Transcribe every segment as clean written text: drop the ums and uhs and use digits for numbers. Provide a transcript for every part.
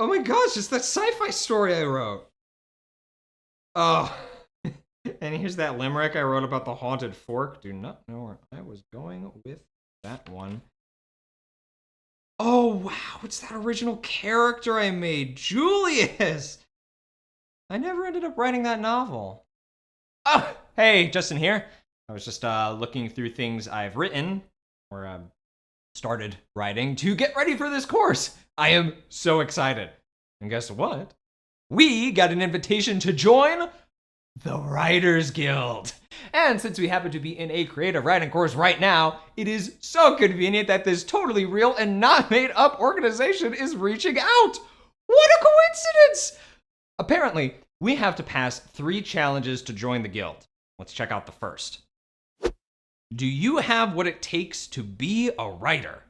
Oh my gosh, it's that sci-fi story I wrote. Oh. And here's that limerick I wrote about the haunted fork. Do not know where I was going with that one. Oh, wow, it's that original character I made, Julius. I never ended up writing that novel. Oh, hey, Justin here. I was just looking through things I've written, or started writing, to get ready for this course. I am so excited. And guess what? We got an invitation to join the Writers Guild. And since we happen to be in a creative writing course right now, it is so convenient that this totally real and not made up organization is reaching out. What a coincidence! Apparently, we have to pass 3 challenges to join the guild. Let's check out the first. Do you have what it takes to be a writer?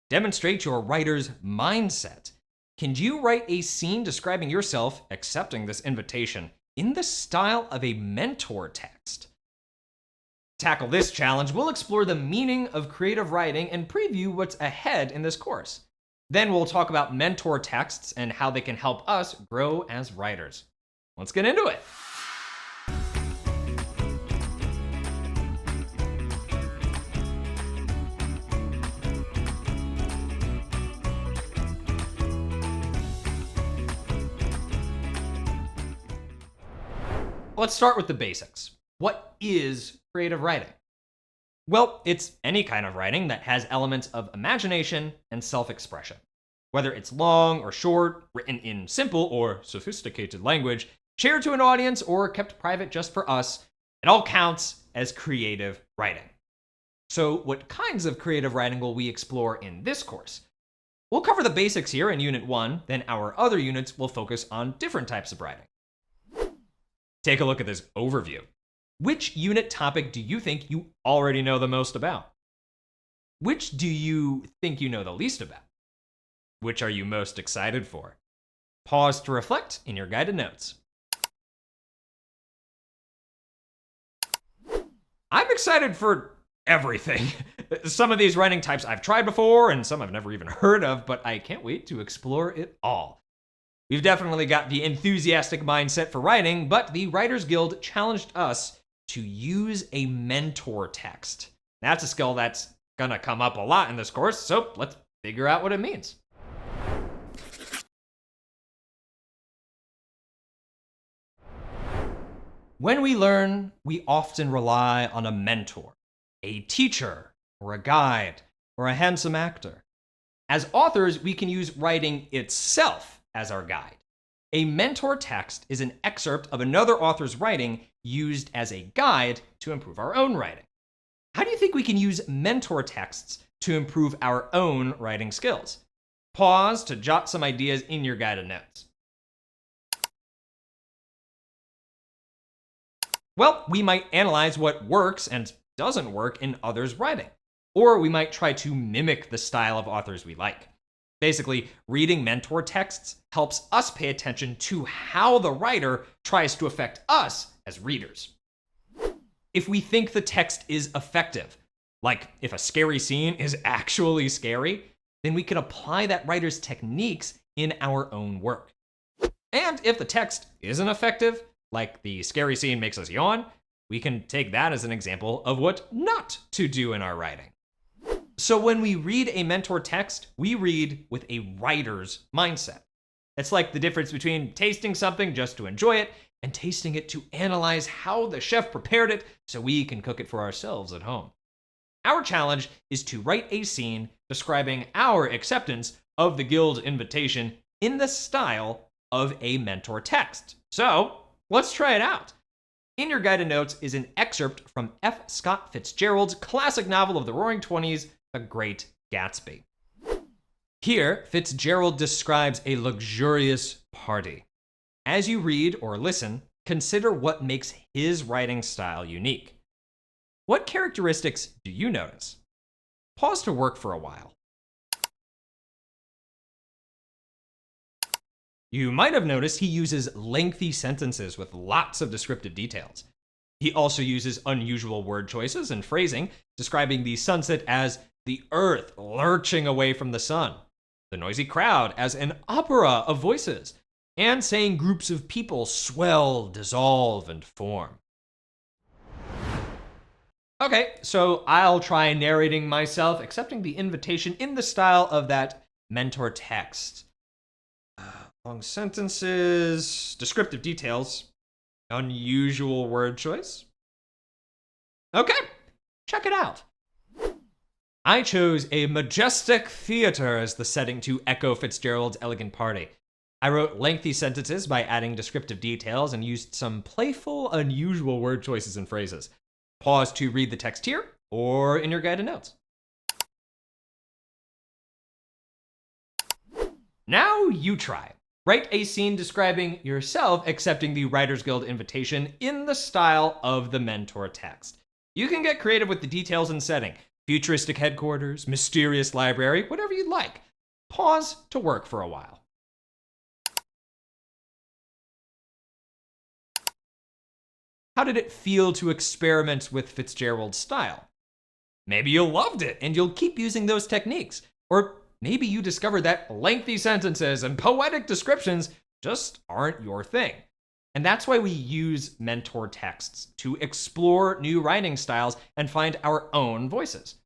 Demonstrate your writer's mindset. Can you write a scene describing yourself accepting this invitation in the style of a mentor text? To tackle this challenge, we'll explore the meaning of creative writing and preview what's ahead in this course. Then we'll talk about mentor texts and how they can help us grow as writers. Let's get into it. Let's start with the basics. What is creative writing? Well, it's any kind of writing that has elements of imagination and self-expression. Whether it's long or short, written in simple or sophisticated language, shared to an audience, or kept private just for us, it all counts as creative writing. So what kinds of creative writing will we explore in this course? We'll cover the basics here in Unit 1, then our other units will focus on different types of writing. Take a look at this overview. Which unit topic do you think you already know the most about? Which do you think you know the least about? Which are you most excited for? Pause to reflect in your guided notes. I'm excited for everything. Some of these writing types I've tried before, and some I've never even heard of, but I can't wait to explore it all. We've definitely got the enthusiastic mindset for writing, but the Writers Guild challenged us to use a mentor text. That's a skill that's gonna come up a lot in this course, so let's figure out what it means. When we learn, we often rely on a mentor, a teacher, or a guide, or a handsome actor. As authors, we can use writing itself as our guide. A mentor text is an excerpt of another author's writing used as a guide to improve our own writing. How do you think we can use mentor texts to improve our own writing skills? Pause to jot some ideas in your guided notes. Well, we might analyze what works and doesn't work in others' writing, or we might try to mimic the style of authors we like. Basically, reading mentor texts helps us pay attention to how the writer tries to affect us as readers. If we think the text is effective, like if a scary scene is actually scary, then we can apply that writer's techniques in our own work. And if the text isn't effective, like the scary scene makes us yawn, we can take that as an example of what not to do in our writing. So when we read a mentor text, we read with a writer's mindset. It's like the difference between tasting something just to enjoy it and tasting it to analyze how the chef prepared it so we can cook it for ourselves at home. Our challenge is to write a scene describing our acceptance of the guild invitation in the style of a mentor text. So let's try it out. In your guided notes is an excerpt from F. Scott Fitzgerald's classic novel of the Roaring '20s, The Great Gatsby. Here, Fitzgerald describes a luxurious party. As you read or listen, consider what makes his writing style unique. What characteristics do you notice? Pause to work for a while. You might have noticed he uses lengthy sentences with lots of descriptive details. He also uses unusual word choices and phrasing, describing the sunset as the earth lurching away from the sun, the noisy crowd as an opera of voices, and saying groups of people swell, dissolve, and form. Okay, so I'll try narrating myself, accepting the invitation in the style of that mentor text. Long sentences, descriptive details, unusual word choice. Okay, check it out. I chose a majestic theater as the setting to echo Fitzgerald's elegant party. I wrote lengthy sentences by adding descriptive details and used some playful, unusual word choices and phrases. Pause to read the text here or in your guided notes. Now you try. Write a scene describing yourself accepting the Writers Guild invitation in the style of the mentor text. You can get creative with the details and setting. Futuristic headquarters, mysterious library, whatever you'd like. Pause to work for a while. How did it feel to experiment with Fitzgerald's style? Maybe you loved it and you'll keep using those techniques. Or maybe you discovered that lengthy sentences and poetic descriptions just aren't your thing. And that's why we use mentor texts, to explore new writing styles and find our own voices.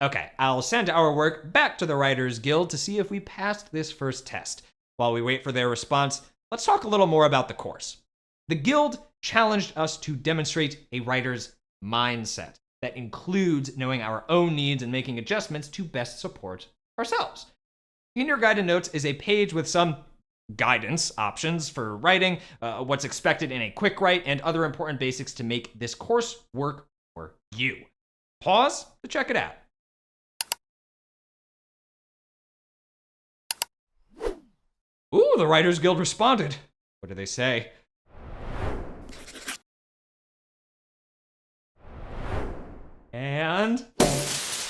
Okay, I'll send our work back to the Writers Guild to see if we passed this first test. While we wait for their response, let's talk a little more about the course. The Guild challenged us to demonstrate a writer's mindset that includes knowing our own needs and making adjustments to best support ourselves. In your guided notes is a page with some guidance options for writing, what's expected in a quick write, and other important basics to make this course work for you. Pause to check it out. Ooh, the Writers Guild responded. What do they say? And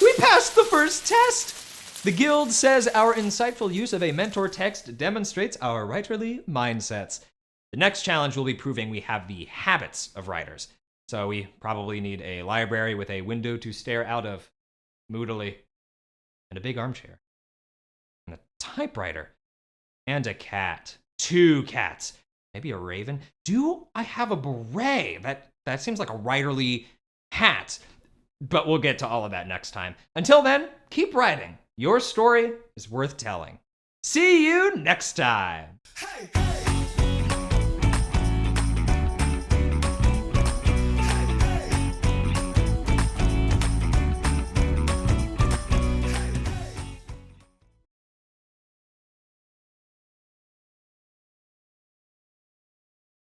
we passed the first test! The Guild says our insightful use of a mentor text demonstrates our writerly mindsets. The next challenge will be proving we have the habits of writers. So we probably need a library with a window to stare out of, moodily, and a big armchair, and a typewriter, and a cat. 2 cats. Maybe a raven. Do I have a beret? That seems like a writerly hat. But we'll get to all of that next time. Until then, keep writing. Your story is worth telling. See you next time. Hey, hey.